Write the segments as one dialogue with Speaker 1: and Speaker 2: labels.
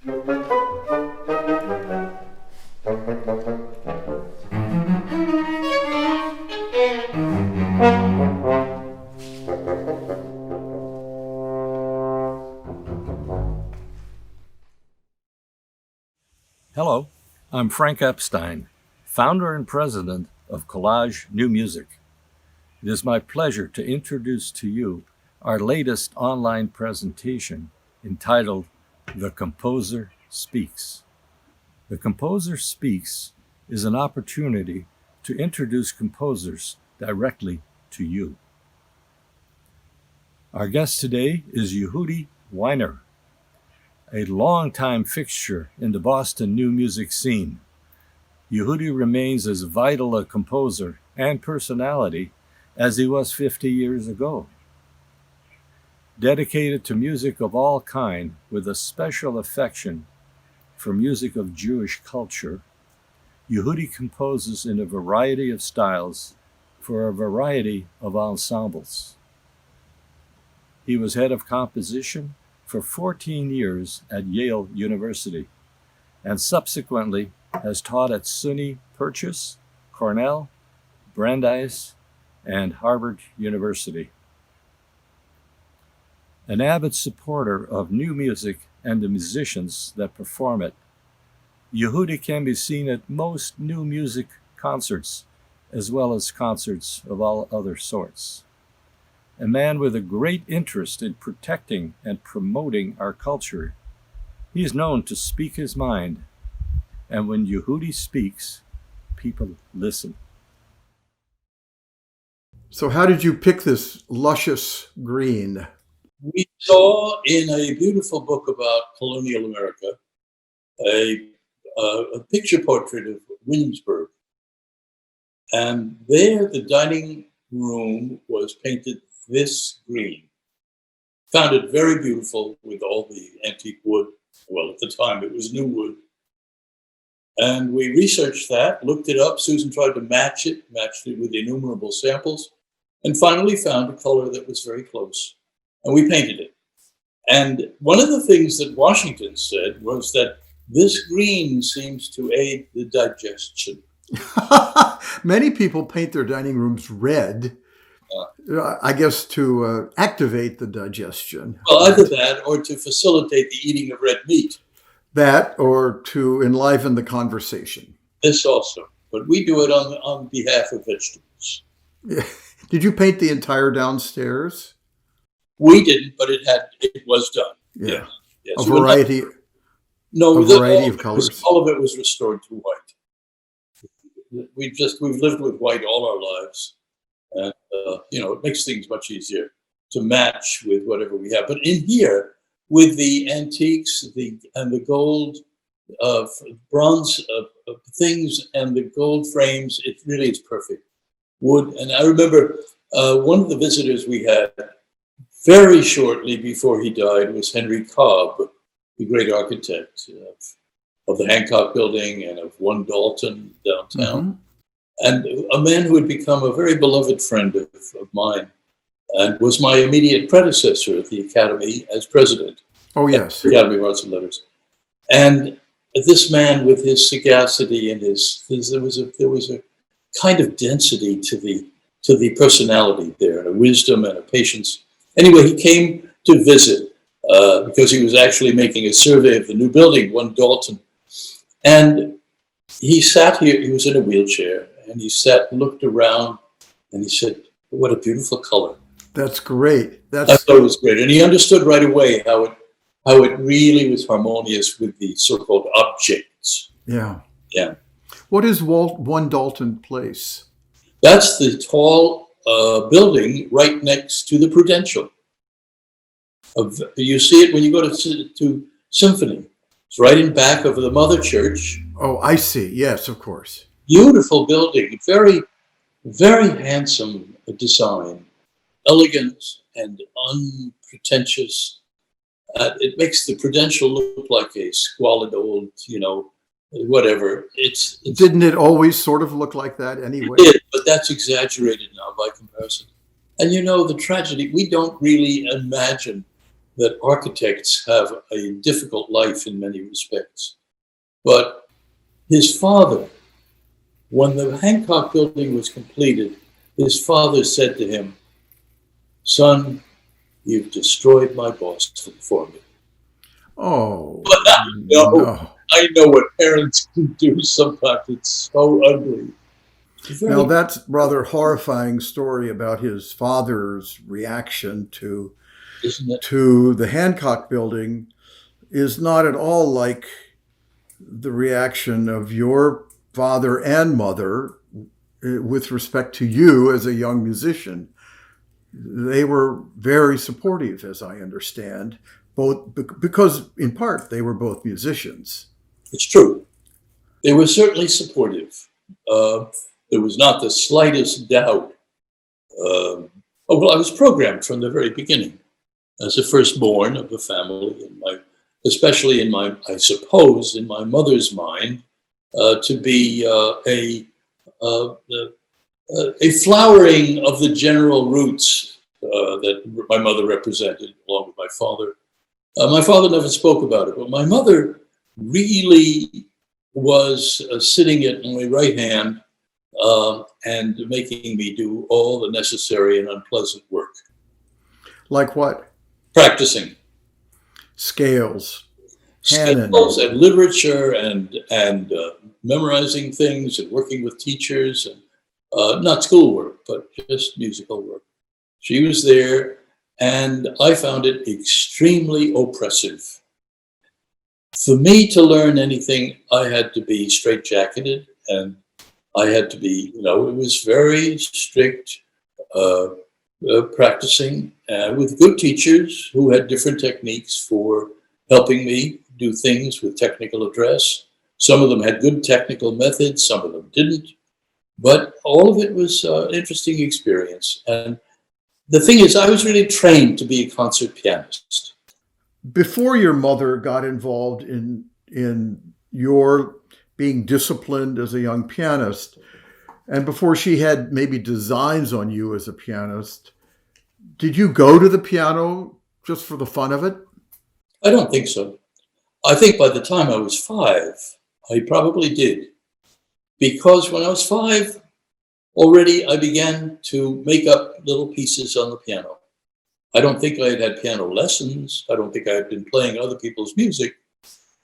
Speaker 1: Hello, I'm Frank Epstein, founder and president of Collage New Music. It is my pleasure to introduce to you our latest online presentation entitled The Composer Speaks. The Composer Speaks is an opportunity to introduce composers directly to you. Our guest today is Yehudi Wyner, a longtime fixture in the Boston new music scene. Yehudi remains as vital a composer and personality as he was 50 years ago. Dedicated to music of all kind with a special affection for music of Jewish culture, Yehudi composes in a variety of styles for a variety of ensembles. He was head of composition for 14 years at Yale University, and subsequently has taught at SUNY Purchase, Cornell, Brandeis, and Harvard University. An avid supporter of new music and the musicians that perform it, Yehudi can be seen at most new music concerts, as well as concerts of all other sorts. A man with a great interest in protecting and promoting our culture. He is known to speak his mind, and when Yehudi speaks, people listen.
Speaker 2: So how did you pick this luscious green?
Speaker 3: We saw in a beautiful book about colonial America a picture portrait of Williamsburg. And there the dining room was painted this green. Found it very beautiful with all the antique wood. Well, at the time it was new wood. And we researched that, looked it up. Susan tried to matched it with innumerable samples, and finally found a color that was very close. And we painted it. And one of the things that Washington said was that this green seems to aid the digestion.
Speaker 2: Many people paint their dining rooms red, I guess to activate the digestion.
Speaker 3: Well, either that or to facilitate the eating of red meat.
Speaker 2: That or to enliven the conversation.
Speaker 3: This also. But we do it on behalf of vegetables.
Speaker 2: Yeah. Did you paint the entire downstairs?
Speaker 3: We didn't, but it was done.
Speaker 2: Yeah.
Speaker 3: Yes.
Speaker 2: A variety of colors.
Speaker 3: All of it was restored to white. We've lived with white all our lives. And, it makes things much easier to match with whatever we have. But in here, with the antiques and the gold, bronze things and the gold frames, it really is perfect. Wood. And I remember one of the visitors we had very shortly before he died was Henry Cobb, the great architect of the Hancock Building and of One Dalton downtown. Mm-hmm. And a man who had become a very beloved friend of mine and was my immediate predecessor at the Academy as president.
Speaker 2: Oh, yes.
Speaker 3: The Academy of Arts and Letters. And this man with his sagacity and there was a kind of density to the personality there, and a wisdom and a patience. Anyway, he came to visit because he was actually making a survey of the new building, One Dalton. And he sat here, he was in a wheelchair, and he sat and looked around, and he said, "What a beautiful color."
Speaker 2: That's great.
Speaker 3: I thought it was great. And he understood right away how it really was harmonious with the so-called objects.
Speaker 2: Yeah.
Speaker 3: Yeah.
Speaker 2: What is One Dalton Place?
Speaker 3: That's the tall building right next to the Prudential. You see it when you go to Symphony. It's right in back of the Mother Church.
Speaker 2: Oh, I see. Yes, of course.
Speaker 3: Beautiful building. Very, very handsome design. Elegant and unpretentious. It makes the Prudential look like a squalid old, whatever.
Speaker 2: Didn't it always sort of look like that anyway?
Speaker 3: It did, but that's exaggerated now by comparison. And the tragedy, we don't really imagine that architects have a difficult life in many respects. But his father, when the Hancock building was completed, his father said to him, "Son, you've destroyed my Boston for me."
Speaker 2: Oh,
Speaker 3: No, I know what parents can do sometimes. It's so ugly.
Speaker 2: Now that's a rather horrifying story about his father's reaction to
Speaker 3: Isn't it?
Speaker 2: the Hancock building is not at all like the reaction of your father and mother with respect to you as a young musician. They were very supportive, as I understand, both because in part they were both musicians.
Speaker 3: It's true. They were certainly supportive. There was not the slightest doubt. I was programmed from the very beginning as a firstborn of the family, especially in my, I suppose, in my mother's mind, to be a flowering of the general roots that my mother represented, along with my father. My father never spoke about it, but my mother really was sitting at my right hand and making me do all the necessary and unpleasant work.
Speaker 2: Like what?
Speaker 3: Practicing.
Speaker 2: Scales.
Speaker 3: Scales and literature and memorizing things and working with teachers and not schoolwork, but just musical work. She was there, and I found it extremely oppressive. For me to learn anything, I had to be straitjacketed, and I had to be, it was very strict practicing with good teachers who had different techniques for helping me do things with technical address. Some of them had good technical methods, some of them didn't. But all of it was an interesting experience. And the thing is, I was really trained to be a concert pianist.
Speaker 2: Before your mother got involved in your being disciplined as a young pianist, and before she had maybe designs on you as a pianist, did you go to the piano just for the fun of it?
Speaker 3: I don't think so. I think by the time I was 5, I probably did. Because when I was 5, already I began to make up little pieces on the piano. I don't think I had had piano lessons. I don't think I had been playing other people's music.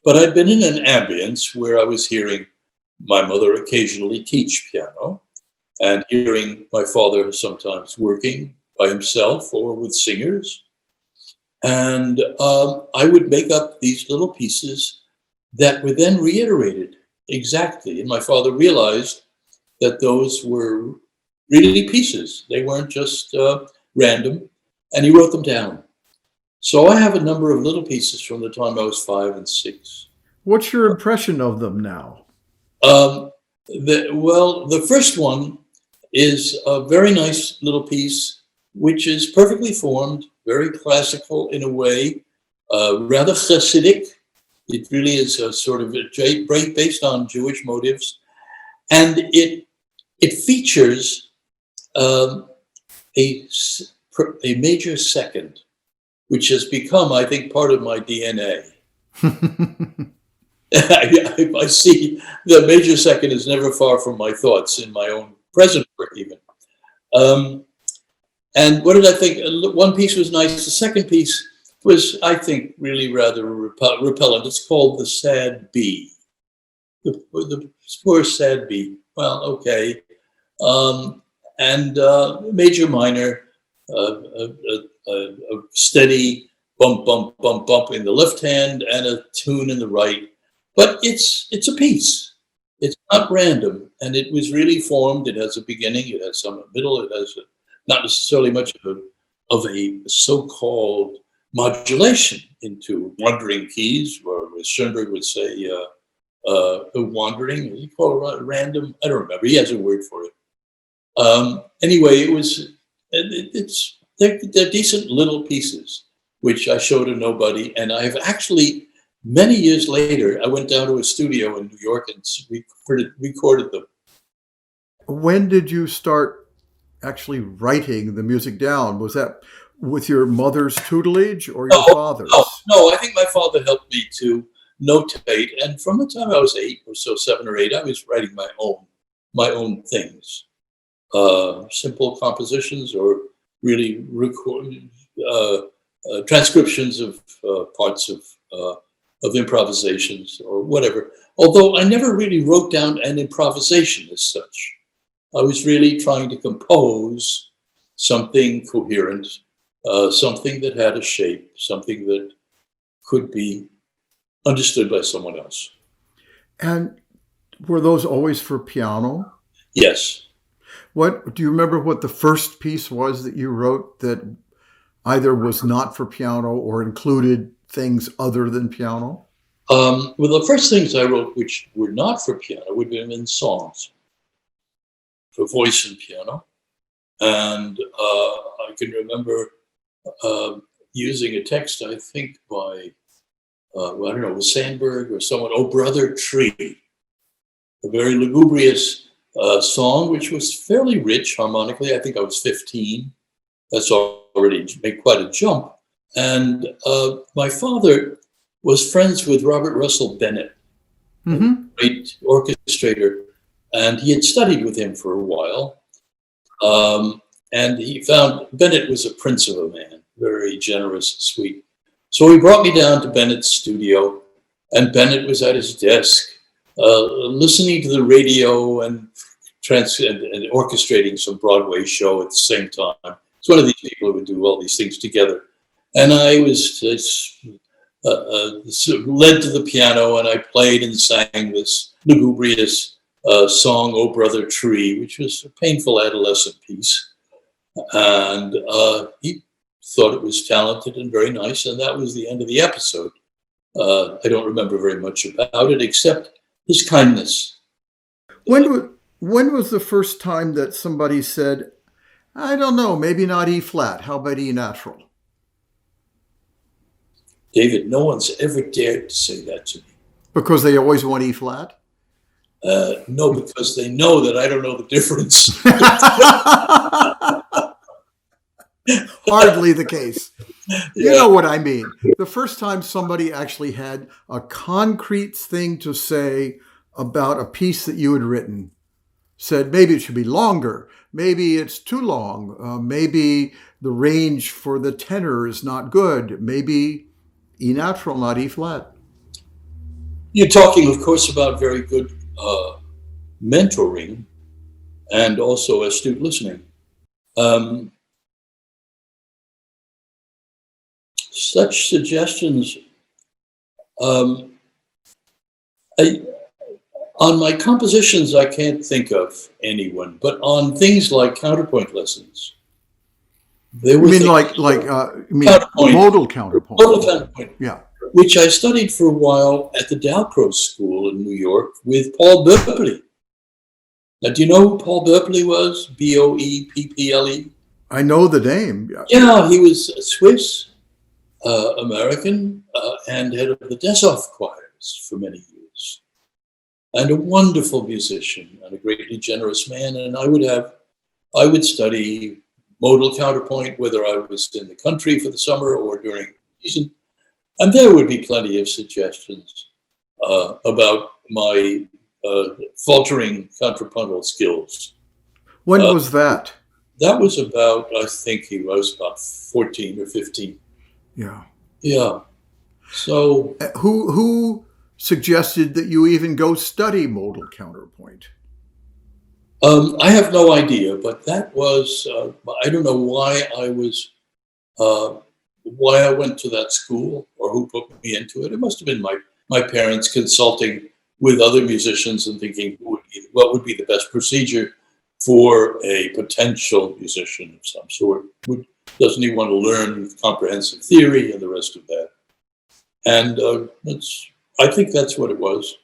Speaker 3: But I'd been in an ambience where I was hearing my mother occasionally teach piano and hearing my father sometimes working by himself or with singers. And I would make up these little pieces that were then reiterated exactly. And my father realized that those were really pieces. They weren't just random. And he wrote them down. So I have a number of little pieces from the time I was 5 and 6.
Speaker 2: What's your impression of them now?
Speaker 3: The first one is a very nice little piece, which is perfectly formed, very classical in a way, rather Hasidic. It really is a sort of based on Jewish motives, and it features a major second, which has become, I think, part of my DNA. I see the major second is never far from my thoughts in my own present work, even. And what did I think? One piece was nice. The second piece was, I think, really rather repellent. It's called The Sad Bee. The poor sad bee. Well, okay. And major minor, a steady bump, bump, bump, bump in the left hand and a tune in the right. But it's a piece. It's not random, and it was really formed. It has a beginning. It has some middle. It has not necessarily much of a so-called modulation into wandering keys, or as Schoenberg would say, wandering. What do you call it? Random? I don't remember. He has a word for it. Anyway, they're decent little pieces, which I show to nobody, and I've actually. Many years later, I went down to a studio in New York and recorded them.
Speaker 2: When did you start actually writing the music down? Was that with your mother's tutelage or your
Speaker 3: No,
Speaker 2: father's?
Speaker 3: no. I think my father helped me to notate, and from the time I was 8 or so, 7 or 8, I was writing my own things, simple compositions or really transcriptions of parts of improvisations or whatever. Although I never really wrote down an improvisation as such. I was really trying to compose something coherent, something that had a shape, something that could be understood by someone else.
Speaker 2: And were those always for piano?
Speaker 3: Yes.
Speaker 2: What do you remember what the first piece was that you wrote that either was not for piano or included things other than piano?
Speaker 3: Well, the first things I wrote which were not for piano would have been songs for voice and piano. And I can remember using a text, I think, by, I don't know, it was Sandberg or someone, "Oh, Brother Tree," a very lugubrious song, which was fairly rich harmonically. I think I was 15. That's already made quite a jump. And my father was friends with Robert Russell Bennett, a great orchestrator, and he had studied with him for a while. And he found Bennett was a prince of a man, very generous, sweet. So he brought me down to Bennett's studio, and Bennett was at his desk, listening to the radio and orchestrating some Broadway show at the same time. It's one of these people who would do all these things together. And I was led to the piano, and I played and sang this lugubrious song, "Oh, Brother Tree," which was a painful adolescent piece. And he thought it was talented and very nice, and that was the end of the episode. I don't remember very much about it, except his kindness.
Speaker 2: When was the first time that somebody said, "I don't know, maybe not E flat, how about E natural"?
Speaker 3: David, no one's ever dared to say that to me.
Speaker 2: Because they always want E flat?
Speaker 3: No, because they know that I don't know the difference.
Speaker 2: Hardly the case. You
Speaker 3: Yeah.
Speaker 2: know what I mean. The first time somebody actually had a concrete thing to say about a piece that you had written, said maybe it should be longer, maybe it's too long, maybe the range for the tenor is not good, maybe E natural, not E flat.
Speaker 3: You're talking, of course, about very good mentoring and also astute listening. Such suggestions, on my compositions, I can't think of anyone, but on things like counterpoint lessons, there were
Speaker 2: You mean
Speaker 3: things Counterpoint.
Speaker 2: modal counterpoint?
Speaker 3: Modal counterpoint,
Speaker 2: Yeah.
Speaker 3: which I studied for a while at the Dalcroze School in New York with Paul Burpley. Now, do you know who Paul Burpley was? Boepple?
Speaker 2: I know the name.
Speaker 3: Yeah, he was a Swiss American and head of the Dessau choirs for many years, and a wonderful musician and a greatly generous man. And I would study modal counterpoint, whether I was in the country for the summer or during the season. And there would be plenty of suggestions about my faltering contrapuntal skills.
Speaker 2: When was that?
Speaker 3: That was about, I think he was about 14 or 15.
Speaker 2: Yeah.
Speaker 3: Yeah. So
Speaker 2: Who suggested that you even go study modal counterpoint?
Speaker 3: I have no idea, but that was, I don't know why I went to that school or who put me into it. It must have been my parents consulting with other musicians and thinking what would be the best procedure for a potential musician of some sort. Doesn't he want to learn comprehensive theory and the rest of that? And I think that's what it was,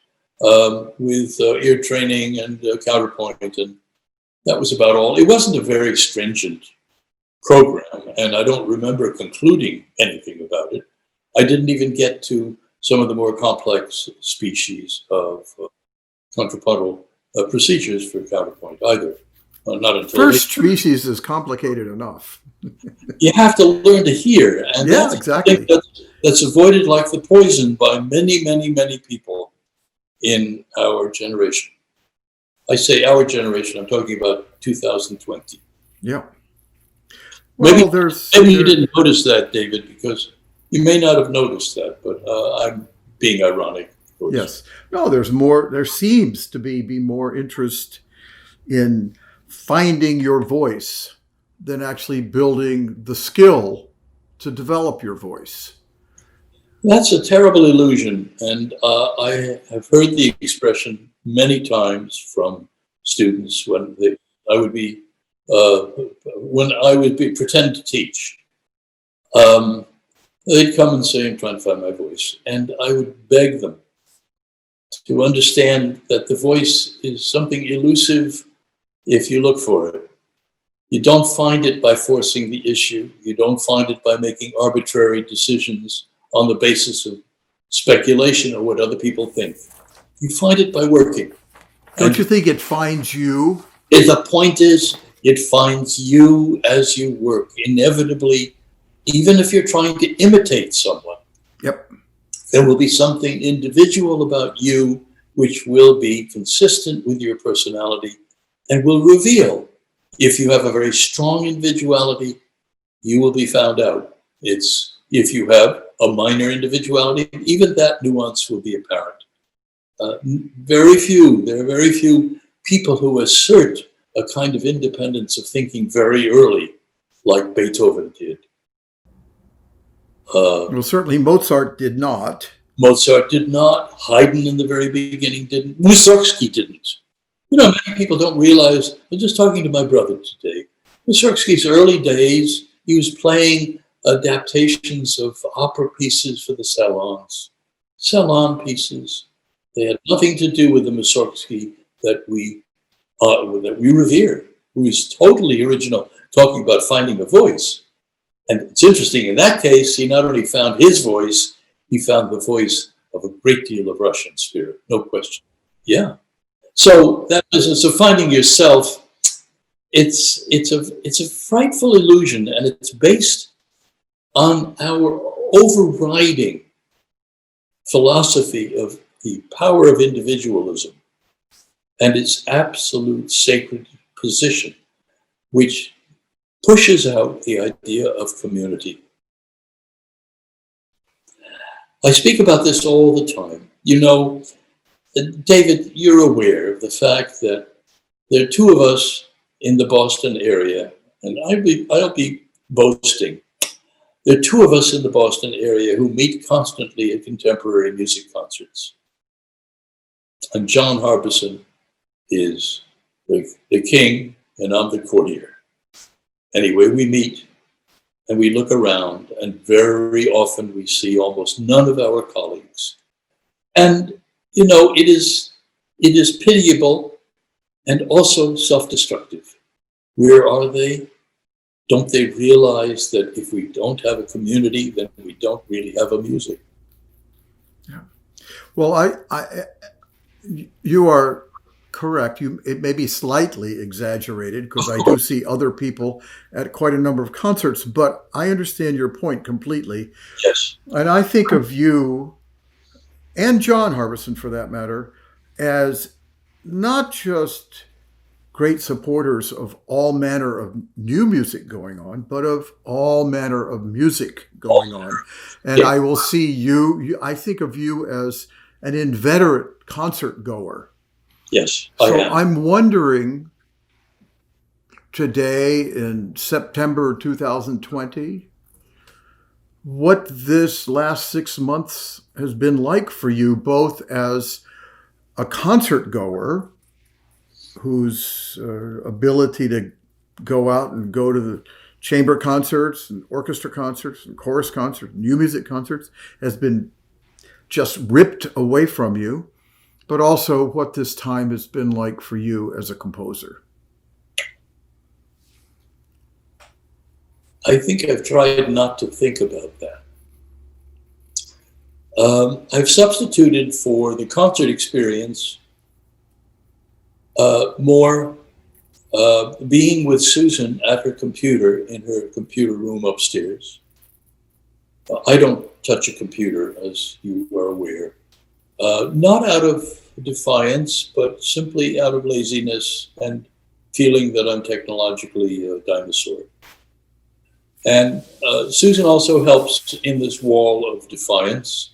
Speaker 3: with ear training and counterpoint, and that was about all. It wasn't a very stringent program, and I don't remember concluding anything about it. I didn't even get to some of the more complex species of contrapuntal procedures for counterpoint either. not until
Speaker 2: First species is complicated enough.
Speaker 3: you have to learn to hear, and
Speaker 2: Yeah,
Speaker 3: that's
Speaker 2: exactly.
Speaker 3: something that's avoided like the poison by many, many, many people in our generation. I say our generation, I'm talking about 2020.
Speaker 2: Yeah. Well,
Speaker 3: Maybe you didn't notice that, David, because you may not have noticed that, but I'm being ironic, of course.
Speaker 2: Yes. No, there seems to be more interest in finding your voice than actually building the skill to develop your voice.
Speaker 3: That's a terrible illusion, and I have heard the expression many times from students when I would be pretend to teach. They'd come and say, "I'm trying to find my voice," and I would beg them to understand that the voice is something elusive if you look for it. You don't find it by forcing the issue. You don't find it by making arbitrary decisions on the basis of speculation or what other people think. You find it by working.
Speaker 2: Don't you think it finds you?
Speaker 3: The point is, it finds you as you work. Inevitably, even if you're trying to imitate someone,
Speaker 2: Yep.
Speaker 3: there will be something individual about you which will be consistent with your personality and will reveal. If you have a very strong individuality, you will be found out. If you have a minor individuality, even that nuance will be apparent. There are very few people who assert a kind of independence of thinking very early, like Beethoven did.
Speaker 2: Well, certainly Mozart did not.
Speaker 3: Mozart did not. Haydn in the very beginning didn't. Mussorgsky didn't. Many people don't realize, I was just talking to my brother today, Mussorgsky's early days, he was playing adaptations of opera pieces for the salons. Salon pieces. They had nothing to do with the Mussorgsky that we revere, who is totally original, talking about finding a voice. And it's interesting, in that case, he not only found his voice, he found the voice of a great deal of Russian spirit, no question. Yeah. So that business of finding yourself, it's a frightful illusion, and it's based on our overriding philosophy of the power of individualism and its absolute sacred position, which pushes out the idea of community. I speak about this all the time. David, you're aware of the fact that there are two of us in the Boston area, and I'll be boasting. There are two of us in the Boston area who meet constantly at contemporary music concerts. And John Harbison is the king, and I'm the courtier. Anyway, we meet and we look around, and very often we see almost none of our colleagues. And, it is pitiable and also self-destructive. Where are they? Don't they realize that if we don't have a community, then we don't really have a music?
Speaker 2: Yeah. Well, you are correct. It may be slightly exaggerated because I do see other people at quite a number of concerts, but I understand your point completely.
Speaker 3: Yes.
Speaker 2: And I think of you, and John Harbison for that matter, as not just great supporters of all manner of new music going on, but of all manner of music going on. And yeah. I will see I think of you as an inveterate concert goer.
Speaker 3: Yes.
Speaker 2: So I'm wondering today in September 2020, what this last 6 months has been like for you, both as a concert goer whose ability to go out and go to the chamber concerts and orchestra concerts and chorus concerts, new music concerts, has been just ripped away from you, but also what this time has been like for you as a composer.
Speaker 3: I think I've tried not to think about that. I've substituted for the concert experience more being with Susan at her computer in her computer room upstairs. I don't touch a computer, as you are aware, not out of defiance, but simply out of laziness and feeling that I'm technologically a dinosaur. And Susan also helps in this wall of defiance,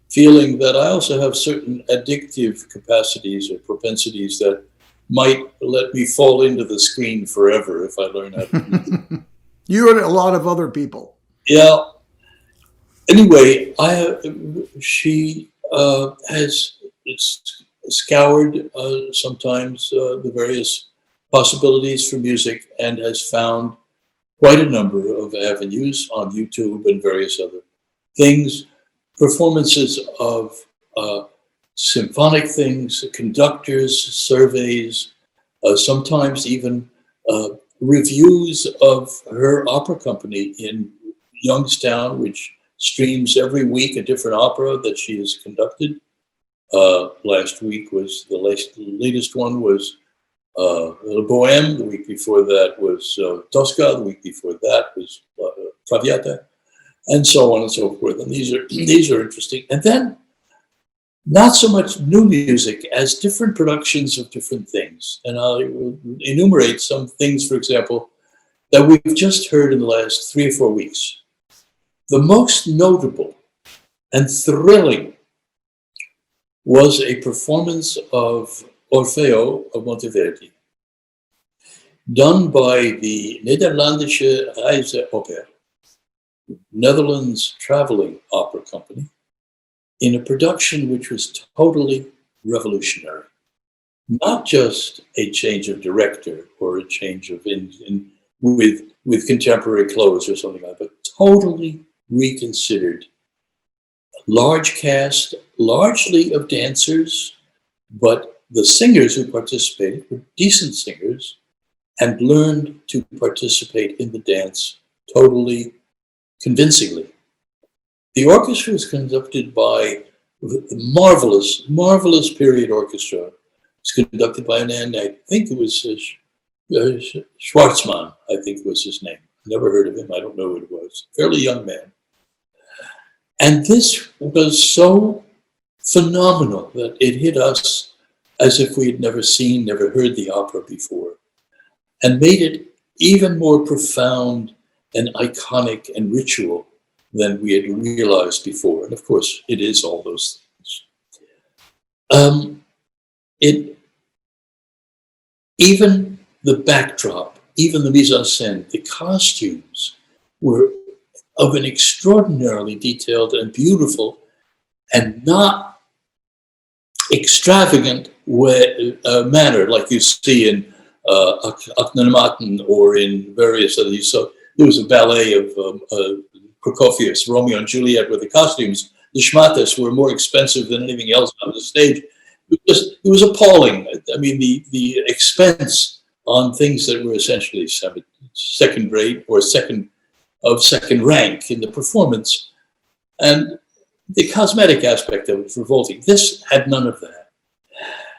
Speaker 3: feeling that I also have certain addictive capacities or propensities that might let me fall into the screen forever if I learn how to use it.
Speaker 2: You and a lot of other people.
Speaker 3: Yeah. Anyway, she has scoured sometimes the various possibilities for music and has found quite a number of avenues on YouTube and various other things, performances of symphonic things, conductors, surveys, sometimes even reviews of her opera company in Youngstown, which streams every week a different opera that she has conducted. Last week was the latest one was Le Bohème. The week before that was Tosca. The week before that was Traviata, and so on and so forth. And these are interesting. And then not so much new music as different productions of different things. And I will enumerate some things, for example, that we've just heard in the last 3 or 4 weeks. The most notable and thrilling was a performance of Orfeo of Monteverdi, done by the Nederlandische Reiseoper, Netherlands Traveling Opera Company, in a production which was totally revolutionary. Not just a change of director or a change of with contemporary clothes or something like that, but totally reconsidered. Large cast, largely of dancers, but the singers who participated were decent singers and learned to participate in the dance totally convincingly. The orchestra was conducted by the marvelous period orchestra. It's conducted by a man, I think it was Schwartzman, I think was his name. Never heard of him, I don't know who it was. Fairly young man. And this was so phenomenal that it hit us as if we had never seen, never heard the opera before, and made it even more profound and iconic and ritual than we had realized before. And of course, it is all those things. Even the backdrop, even the mise en scène, the costumes were of an extraordinarily detailed and beautiful and not extravagant manner like you see in Akhenaten or in various others. So there was a ballet of Prokofiev's Romeo and Juliet where the costumes, the schmatas, were more expensive than anything else on the stage. It was appalling. I mean, the expense on things that were essentially second rate or second rank in the performance, and the cosmetic aspect of it was revolting. This had none of that.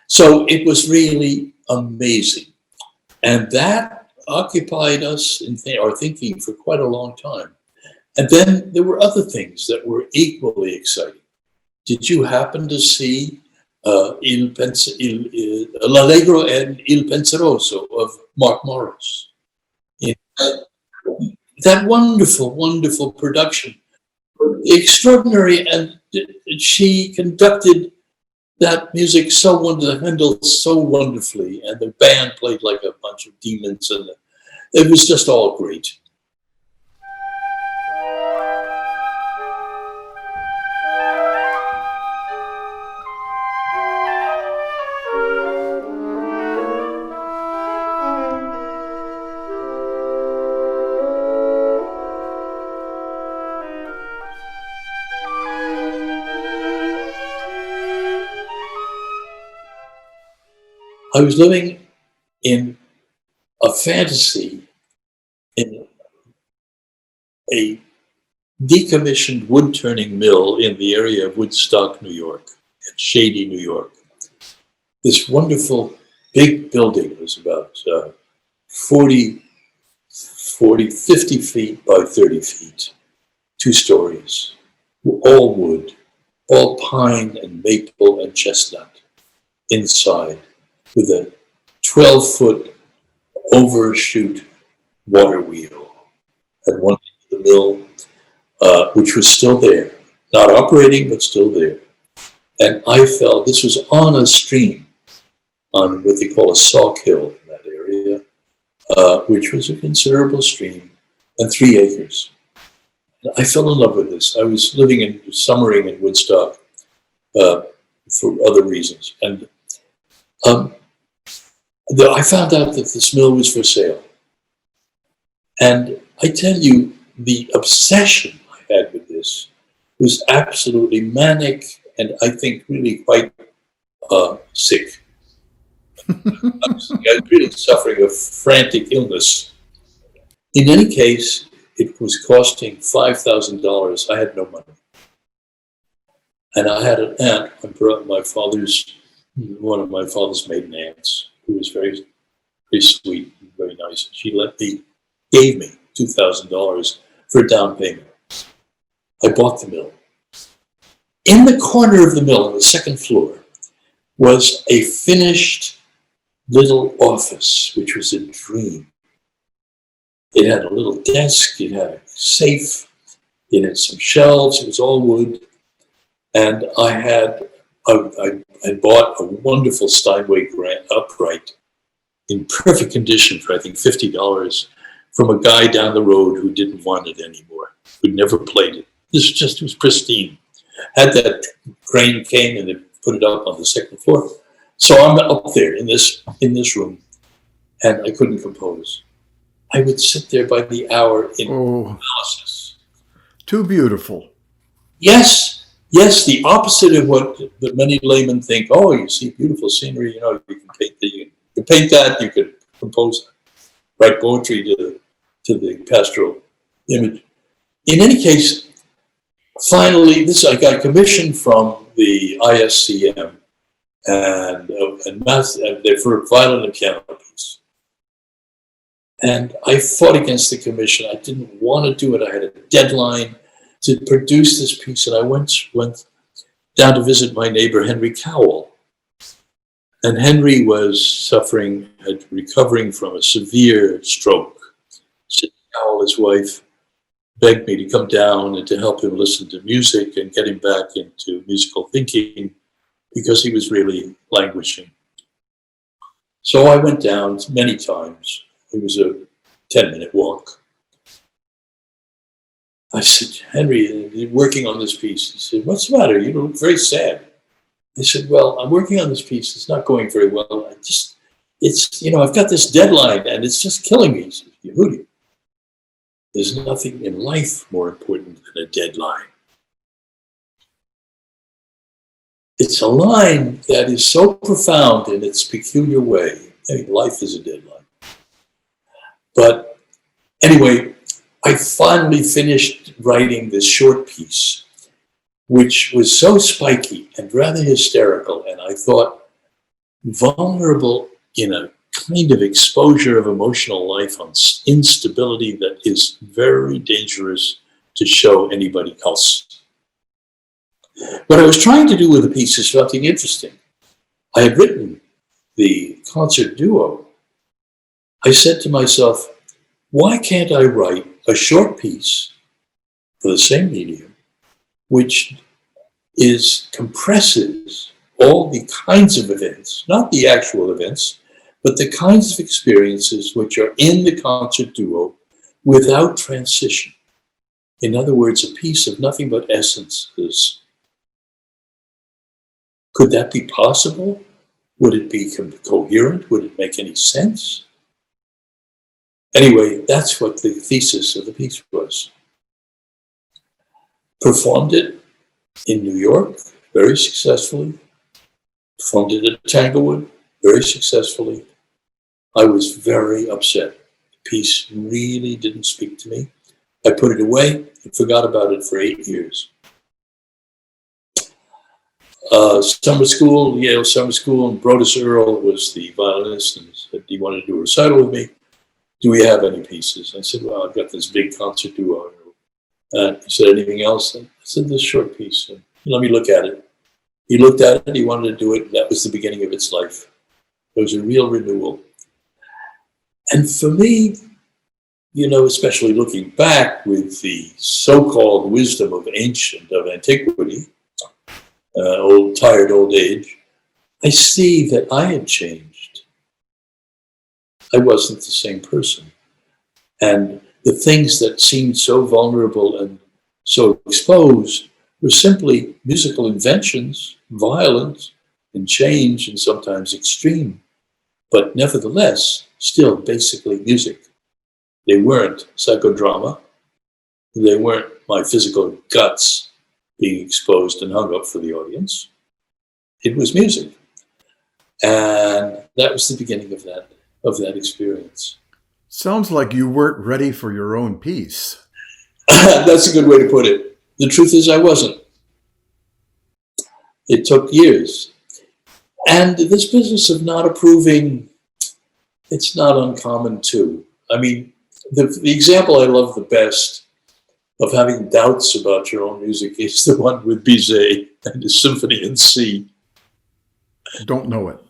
Speaker 3: So it was really amazing. And that occupied us in our thinking for quite a long time. And then there were other things that were equally exciting. Did you happen to see L'Allegro and Il Penseroso of Mark Morris? That wonderful production. Extraordinary, and she conducted that music so wonderfully, and the band played like a bunch of demons, and it was just all great. I was living in a fantasy in a decommissioned wood-turning mill in the area of Woodstock, New York, Shady, New York. This wonderful big building was about 40, 50 feet by 30 feet, 2 stories, all wood, all pine and maple and chestnut inside, with a 12-foot overshoot water wheel at one end of the mill, which was still there, not operating, but still there. And I fell, this was on a stream, on what they call a Sauk Hill in that area, which was a considerable stream, and 3 acres. And I fell in love with this. I was summering in Woodstock for other reasons. And I found out that this mill was for sale. And I tell you, the obsession I had with this was absolutely manic, and I think really quite sick. I was really suffering a frantic illness. In any case, it was costing $5,000. I had no money. And I had an aunt, one of my father's maiden aunts, who was very, very sweet and very nice. She gave me $2,000 for a down payment. I bought the mill. In the corner of the mill, on the second floor, was a finished little office, which was a dream. It had a little desk, it had a safe, it had some shelves, it was all wood. And I bought a wonderful Steinway upright in perfect condition for, I think, $50 from a guy down the road who didn't want it anymore, who'd never played it. It was pristine. Had that crane came and they put it up on the second floor. So I'm up there in this room, and I couldn't compose. I would sit there by the hour in analysis.
Speaker 2: Too beautiful.
Speaker 3: Yes, the opposite of what many laymen think. Oh, you see beautiful scenery, you can paint that. You can paint that. You could compose that. Write poetry to the pastoral image. In any case, finally, I got commissioned from the ISCM and for violin and piano piece. And I fought against the commission. I didn't want to do it. I had a deadline to produce this piece, and I went down to visit my neighbor, Henry Cowell. And Henry was recovering from a severe stroke. So Cowell, his wife, begged me to come down and to help him listen to music and get him back into musical thinking, because he was really languishing. So I went down many times. It was a 10-minute walk. I said, Henry, you're working on this piece. He said, what's the matter? You look very sad. I said, well, I'm working on this piece. It's not going very well. I've got this deadline and it's just killing me. He said, Yehudi, there's nothing in life more important than a deadline. It's a line that is so profound in its peculiar way. I mean, life is a deadline. But anyway, I finally finished writing this short piece, which was so spiky and rather hysterical, and I thought vulnerable in a kind of exposure of emotional life on instability that is very dangerous to show anybody else. What I was trying to do with the piece is something interesting. I had written the concert duo. I said to myself, why can't I write a short piece for the same medium, which compresses all the kinds of events, not the actual events, but the kinds of experiences which are in the concert duo without transition. In other words, a piece of nothing but essences. Could that be possible? Would it be coherent? Would it make any sense? Anyway, that's what the thesis of the piece was. Performed it in New York very successfully. Performed it at Tanglewood very successfully. I was very upset. The piece really didn't speak to me. I put it away and forgot about it for 8 years. Summer school, Yale summer school, and Brodus Earl was the violinist and said he wanted to do a recital with me. do we have any pieces? I said, well, I've got this big concert duo. And he said, anything else? I said, this short piece. And let me look at it. He looked at it. He wanted to do it. That was the beginning of its life. It was a real renewal. And for me, especially looking back with the so-called wisdom of antiquity, tired old age, I see that I had changed. I wasn't the same person. And the things that seemed so vulnerable and so exposed were simply musical inventions, violent and change and sometimes extreme, but nevertheless, still basically music. They weren't psychodrama. They weren't my physical guts being exposed and hung up for the audience. It was music. And that was the beginning of that experience.
Speaker 2: Sounds like you weren't ready for your own piece.
Speaker 3: That's a good way to put it. The truth is I wasn't. It took years. And this business of not approving, it's not uncommon too. I mean, the example I love the best of having doubts about your own music is the one with Bizet and his Symphony in C.
Speaker 2: Don't know it.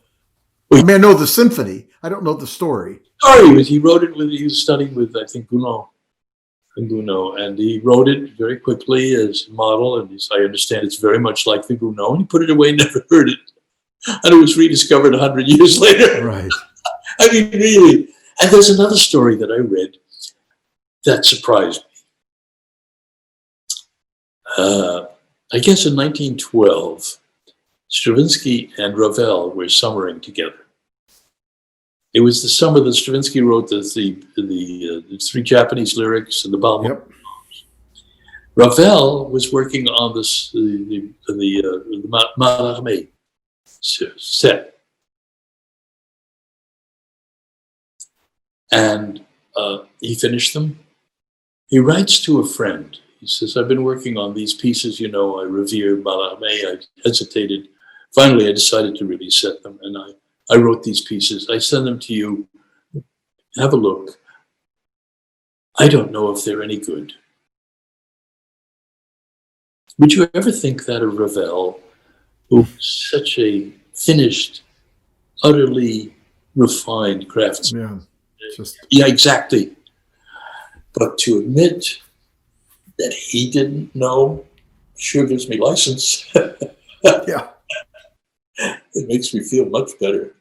Speaker 2: I mean, I know the symphony. I don't know the story.
Speaker 3: Sorry, he wrote it he was studying with, I think, Gounod, and he wrote it very quickly as a model, and I understand it's very much like the Gounod, and he put it away, never heard it, and it was rediscovered 100 years later.
Speaker 2: Right.
Speaker 3: I mean, really. And there's another story that I read that surprised me. I guess in 1912, Stravinsky and Ravel were summering together. It was the summer that Stravinsky wrote the three Japanese lyrics and the Balmain.
Speaker 2: Yep.
Speaker 3: Ravel was working on the Mallarmé set. And he finished them. He writes to a friend. He says, I've been working on these pieces, I revere Mallarmé. I hesitated. Finally, I decided to really set them. And I wrote these pieces. I send them to you. Have a look. I don't know if they're any good. Would you ever think that of Ravel, who's such a finished, utterly refined craftsman? Yeah, exactly. But to admit that he didn't know sure gives me license.
Speaker 2: Yeah.
Speaker 3: It makes me feel much better.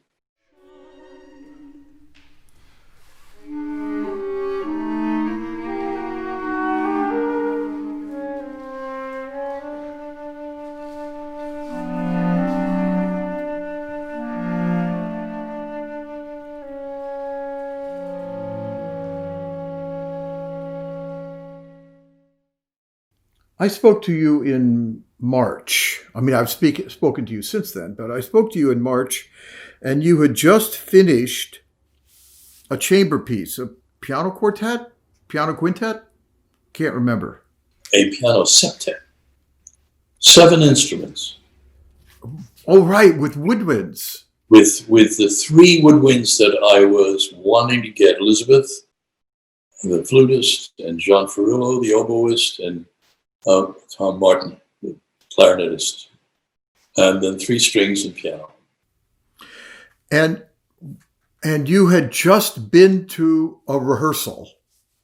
Speaker 2: I spoke to you in March. I mean, I've spoken to you since then, but I spoke to you in March, and you had just finished a chamber piece, a piano quartet, piano quintet? Can't remember.
Speaker 3: A piano septet. 7 instruments.
Speaker 2: Oh, right, with woodwinds.
Speaker 3: With the 3 woodwinds that I was wanting to get, Elizabeth, the flutist, and Jean Ferrillo, the oboist, and Tom Martin, the clarinetist, and then 3 strings and piano.
Speaker 2: And you had just been to a rehearsal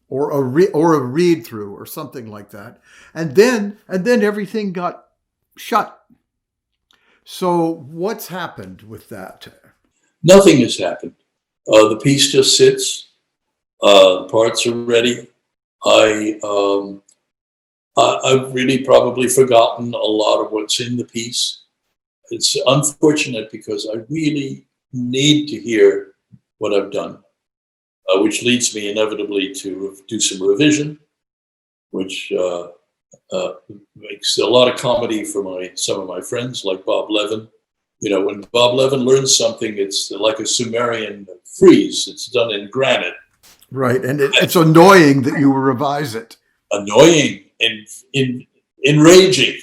Speaker 2: or a read through or something like that, and then everything got shut. So what's happened with that?
Speaker 3: Nothing has happened. The piece just sits. The parts are ready. I've really probably forgotten a lot of what's in the piece. It's unfortunate because I really need to hear what I've done, which leads me inevitably to do some revision, which makes a lot of comedy for some of my friends like Bob Levin. When Bob Levin learns something, it's like a Sumerian frieze. It's done in granite.
Speaker 2: Right, and it's annoying that you revise it.
Speaker 3: Annoying. Enraging.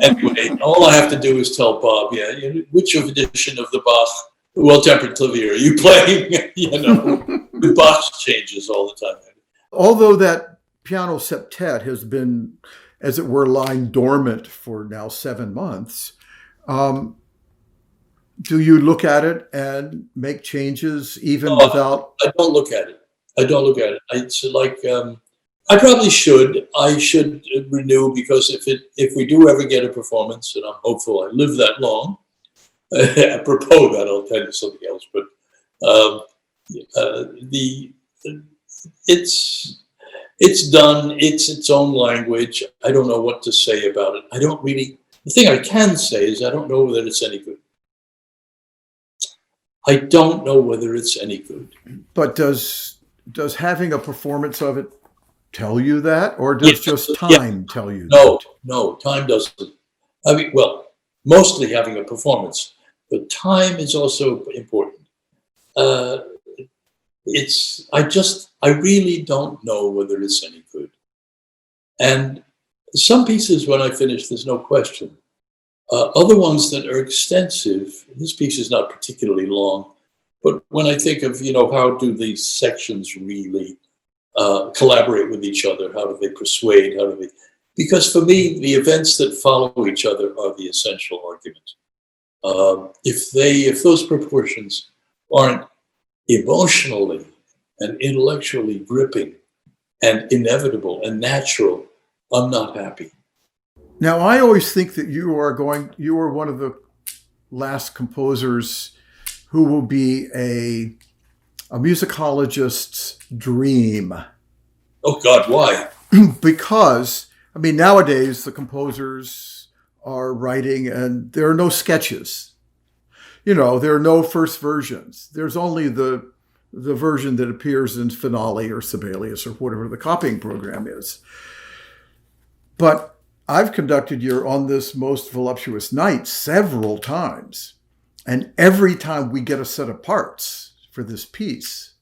Speaker 3: Anyway, all I have to do is tell Bob, which edition of the Bach Well-Tempered Clavier are you playing? with box changes all the time.
Speaker 2: Although that piano septet has been, as it were, lying dormant for now 7 months, do you look at it and make changes even without?
Speaker 3: I don't look at it. It's like I probably should. I should renew, because if we do ever get a performance, and I'm hopeful I live that long. Apropos that, I'll tell you something else. But it's done. It's its own language. I don't know what to say about it. The thing I can say is I don't know whether it's any good. I don't know whether it's any good.
Speaker 2: But does having a performance of it tell you that, or does just time tell you that?
Speaker 3: No, time doesn't. I mean, well, mostly having a performance, but time is also important. I really don't know whether it's any good. And some pieces, when I finish, there's no question. Other ones that are extensive, this piece is not particularly long, but when I think of, how do these sections really collaborate with each other? How do they persuade? Because for me, the events that follow each other are the essential argument. If those proportions aren't emotionally and intellectually gripping and inevitable and natural, I'm not happy.
Speaker 2: Now, I always think that you are one of the last composers who will be a musicologist's dream.
Speaker 3: Oh God, why?
Speaker 2: Because, nowadays the composers are writing and there are no sketches. There are no first versions. There's only the version that appears in Finale or Sibelius or whatever the copying program is. But I've conducted your On This Most Voluptuous Night several times. And every time we get a set of parts for this piece,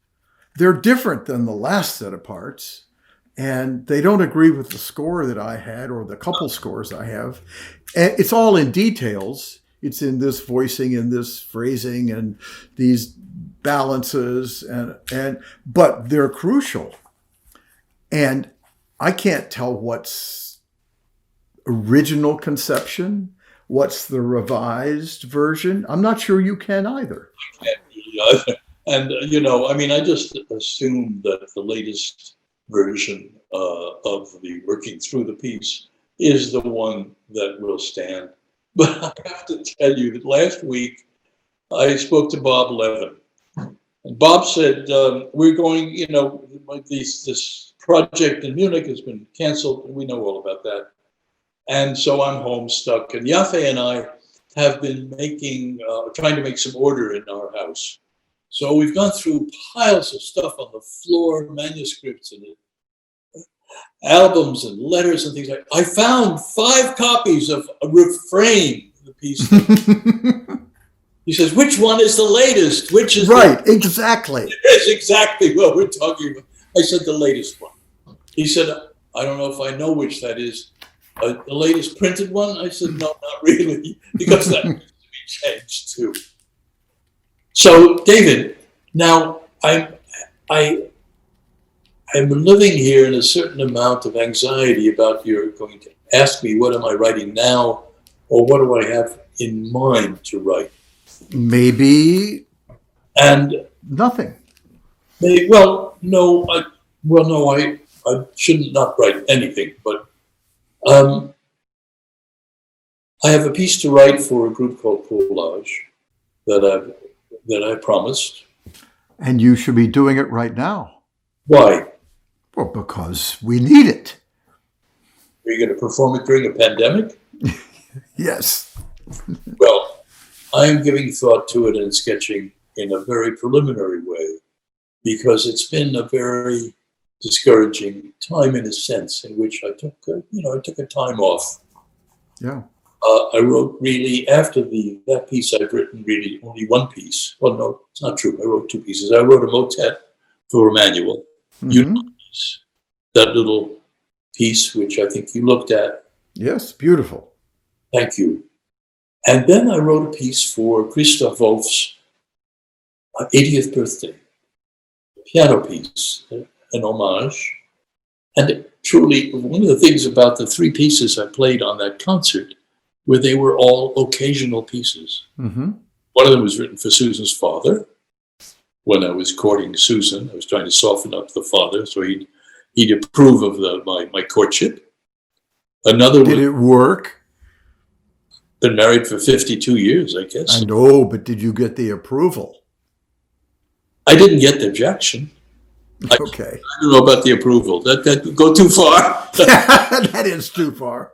Speaker 2: they're different than the last set of parts. And they don't agree with the score that I had or the couple scores I have. And it's all in details. It's in this voicing and this phrasing and these balances, but they're crucial. And I can't tell what's original conception, what's the revised version. I'm not sure you can either.
Speaker 3: I can't really either. And, I just assume that the latest version of the working through the piece is the one that will stand. But I have to tell you that last week I spoke to Bob Levin. And Bob said, we're going, this project in Munich has been canceled, and we know all about that. And so I'm home stuck. And Yaffe and I have been trying to make some order in our house. So we've gone through piles of stuff on the floor, manuscripts and albums and letters and things like that. I found 5 copies of a refrain of the piece. He says, which one is the latest? Which is
Speaker 2: right, exactly.
Speaker 3: It's exactly what we're talking about. I said, the latest one. He said, I don't know if I know which that is. The latest printed one? I said, no, not really, because that needs to be changed too. So, David, now I'm living here in a certain amount of anxiety about you're going to ask me, what am I writing now? Or what do I have in mind to write?
Speaker 2: Maybe.
Speaker 3: And
Speaker 2: nothing.
Speaker 3: No, I shouldn't not write anything, but I have a piece to write for a group called Collage that I promised.
Speaker 2: And you should be doing it right now.
Speaker 3: Why?
Speaker 2: Well, because we need it.
Speaker 3: Are you going to perform it during a pandemic?
Speaker 2: Yes.
Speaker 3: Well, I am giving thought to it and sketching in a very preliminary way, because it's been a very discouraging time in a sense in which I took a time off.
Speaker 2: Yeah.
Speaker 3: I wrote really after that piece. I've written really only one piece. Well, no, it's not true. I wrote 2 pieces. I wrote a motet for Emmanuel.
Speaker 2: Mm-hmm.
Speaker 3: That little piece, which I think you looked at.
Speaker 2: Yes, beautiful.
Speaker 3: Thank you. And then I wrote a piece for Christoph Wolff's 80th birthday. A piano piece, an homage. And truly, one of the things about the three pieces I played on that concert were they were all occasional pieces.
Speaker 2: Mm-hmm.
Speaker 3: One of them was written for Susan's father. When I was courting Susan, I was trying to soften up the father so he'd approve of my courtship. Another
Speaker 2: Did it work?
Speaker 3: Been married for 52 years, I guess.
Speaker 2: I know, but did you get the approval?
Speaker 3: I didn't get the objection.
Speaker 2: Okay.
Speaker 3: I don't know about the approval. That would go too far.
Speaker 2: That is too far.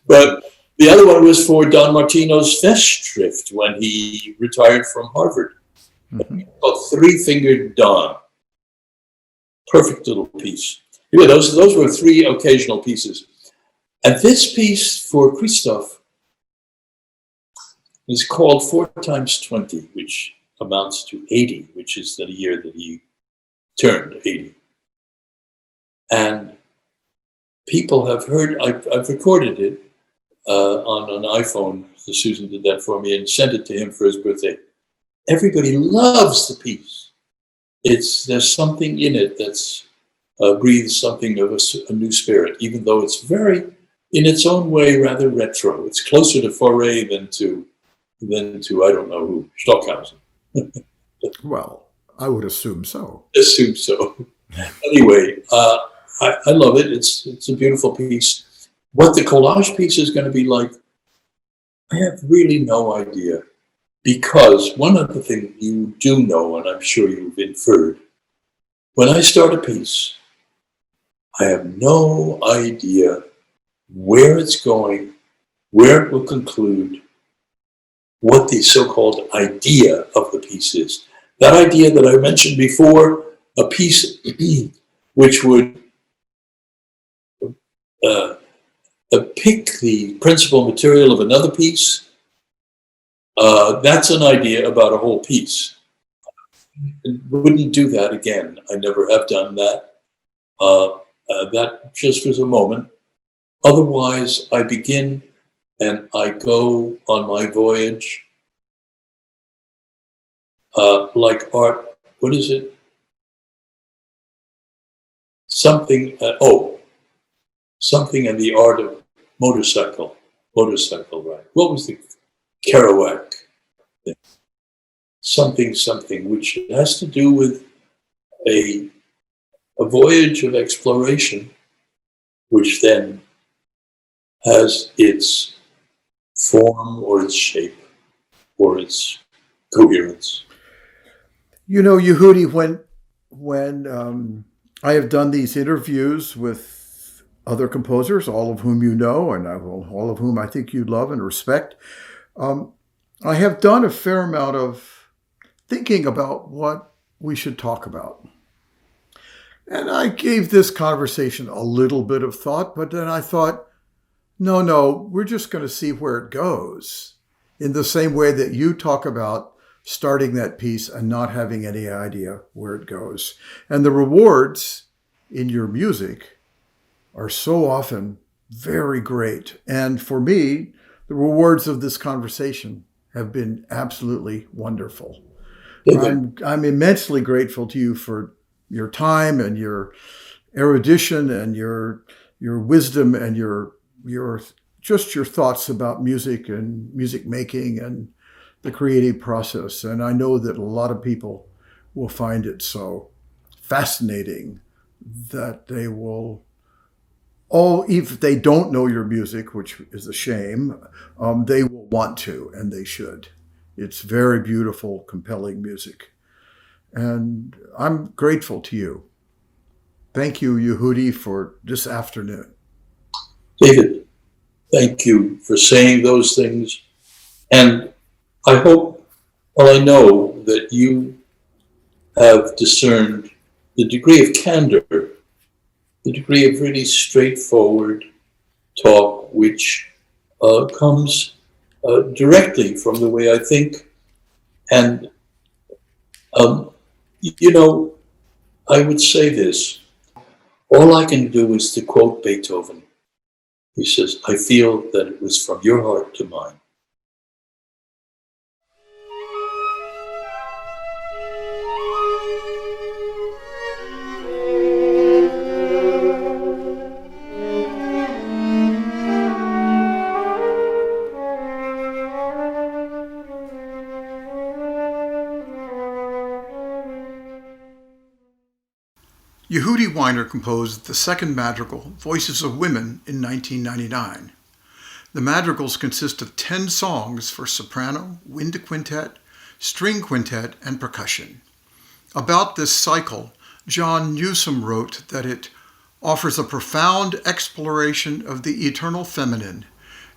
Speaker 3: But the other one was for Don Martino's Festschrift when he retired from Harvard.
Speaker 2: Mm-hmm.
Speaker 3: Called Three-Fingered Don. Perfect little piece. Anyway, those were three occasional pieces. And this piece for Christoph is called 4 times 20, which amounts to 80, which is the year that he turned 80. And people have heard, I've recorded it on an iPhone. So Susan did that for me and sent it to him for his birthday. Everybody loves the piece. There's something in it that's breathes something of a new spirit, even though it's very, in its own way, rather retro. It's closer to Fauré than to I don't know who, Stockhausen.
Speaker 2: Well, I would assume so.
Speaker 3: Assume so. Anyway, I love it. It's a beautiful piece. What the collage piece is going to be like, I have really no idea. Because one other thing you do know, and I'm sure you've inferred, when I start a piece, I have no idea where it's going, where it will conclude, what the so-called idea of the piece is. That idea that I mentioned before, a piece which would pick the principal material of another piece, that's an idea about a whole piece. I wouldn't do that again. I never have done that. That just was a moment. Otherwise, I begin and I go on my voyage like art. What is it? Something in the art of motorcycle ride. What was the Kerouac thing? Something, which has to do with a voyage of exploration, which then has its form or its shape or its coherence.
Speaker 2: You know, Yehudi, when I have done these interviews with other composers, all of whom you know, and all of whom I think you love and respect, I have done a fair amount of thinking about what we should talk about. And I gave this conversation a little bit of thought, but then I thought, no, we're just going to see where it goes. In the same way that you talk about starting that piece and not having any idea where it goes. And the rewards in your music are so often very great. And for me, the rewards of this conversation have been absolutely wonderful. I'm immensely grateful to you for your time and your erudition and your wisdom and your thoughts about music and music making and the creative process. And I know that a lot of people will find it so fascinating that they will if they don't know your music, which is a shame, they will want to, and they should. It's very beautiful, compelling music. And I'm grateful to you. Thank you, Yehudi, for this afternoon.
Speaker 3: David, thank you for saying those things. And I hope, I know that you have discerned the degree of candor, the degree of really straightforward talk, which comes directly from the way I think. And, I would say this. All I can do is to quote Beethoven. He says, I feel that it was from your heart to mine.
Speaker 2: Yehudi Wyner composed the second madrigal, Voices of Women, in 1999. The madrigals consist of 10 songs for soprano, wind quintet, string quintet, and percussion. About this cycle, John Newsom wrote that it offers a profound exploration of the eternal feminine,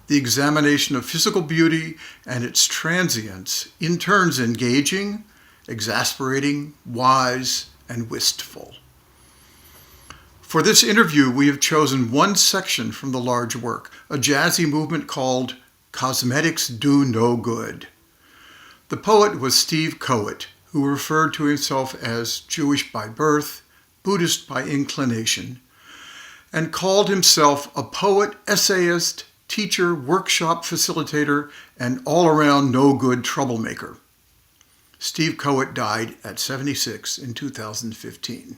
Speaker 2: the examination of physical beauty and its transience, in turns engaging, exasperating, wise, and wistful. For this interview, we have chosen one section from the large work, a jazzy movement called Cosmetics Do No Good. The poet was Steve Coet, who referred to himself as Jewish by birth, Buddhist by inclination, and called himself a poet, essayist, teacher, workshop facilitator, and all-around no-good troublemaker. Steve Coet died at 76 in 2015.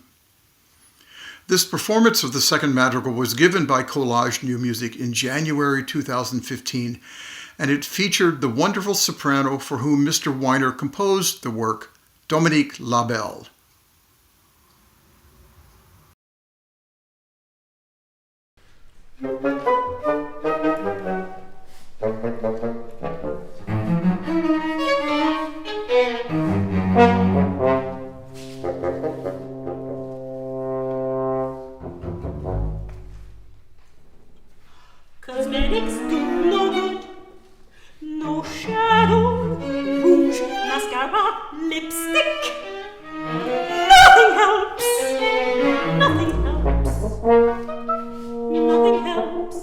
Speaker 2: This performance of the second madrigal was given by Collage New Music in January 2015, and it featured the wonderful soprano for whom Mr. Wyner composed the work, Dominique Labelle.
Speaker 4: Cosmetics do no good, no shadow, rouge, mascara, lipstick. Nothing helps, nothing helps, nothing helps.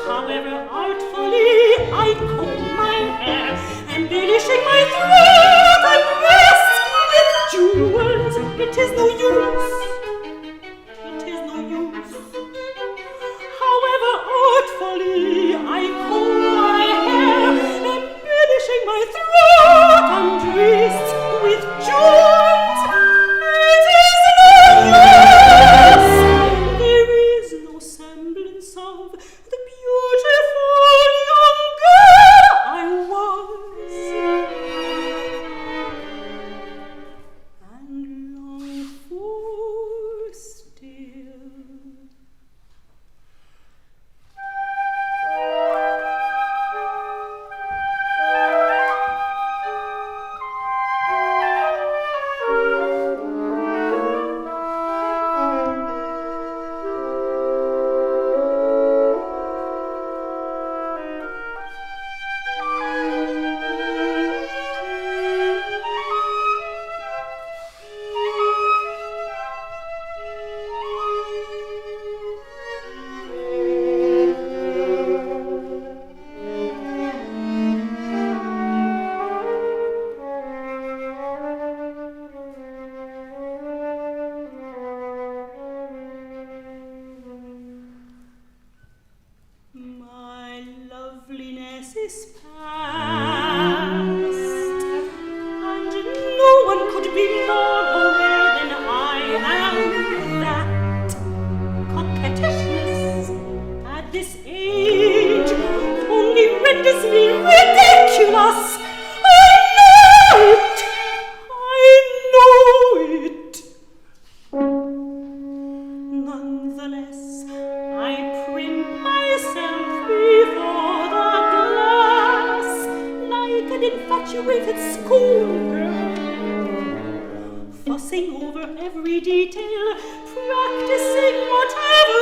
Speaker 4: However artfully I comb my hair, embellishing my throat and breast with jewels, it is no use. Artfully I comb my hair, embellishing my throat and wrists with jewels. It is no use. There is no semblance of the beautiful young girl I was, and long for still. Is past, and no one could be more aware than I am that coquettishness at this age only renders me ridiculous. I know it. Nonetheless, I prim myself before the glass like an infatuated schoolgirl, fussing over every detail, practicing whatever